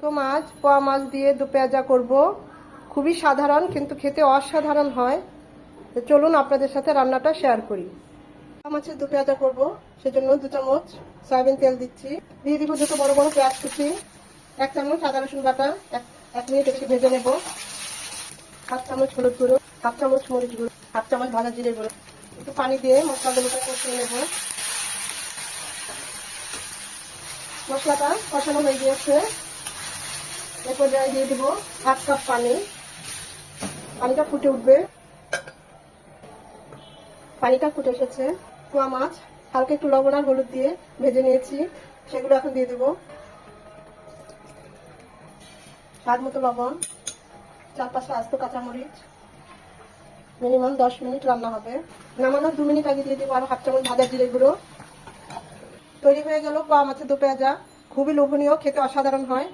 তো মাছ পোয়া মাছ দিয়ে দু পেঁয়াজা করব। খুবই সাধারণ কিন্তু খেতে অসাধারণ হয়। তো চলুন আপনাদের সাথে রান্নাটা শেয়ার করি। পোয়া মাছের দু পেঁয়াজা করব, সেজন্য 2 চামচ সয়াবিন তেল দিচ্ছি। দিয়ে দিব দুটো বড় বড় পেঁয়াজ কুচি, 1 চামচ আদা রসুন বাটা, 1 মিনিট একটু ভেজে নেব। 1/2 চামচ হলুদ গুঁড়ো, 1/2 চামচ মরিচ গুঁড়ো, 1/2 চামচ ভাজা জিরে গুঁড়ো। একটু পানি দিয়ে মশলাগুলোকে কষিয়ে নেব। মশলাটা কষানো হয়ে গিয়েছে। এ পর্যায়ে দিয়ে দিব 1 কাপ পানি। পানিটা ফুটে উঠবে। পানিটা ফুটে এসেছে। পোয়া মাছ হালকা একটু লবণ আর হলুদ দিয়ে ভেজে নিয়েছি, সেগুলো এখন দিয়ে দেব। স্বাদ মতো লবণ, 4-5টা আস্ত কাঁচামরিচ। মিনিমাম 10 মিনিট রান্না হবে। নামানোর 2 মিনিট আগে দিয়ে দেবো আর 1/2 চামচ ভাজা জিরে গুঁড়ো। তৈরি হয়ে গেল পোয়া মাছের দু পেঁয়াজা। খুবই লোভনীয়, খেতে অসাধারণ হয়।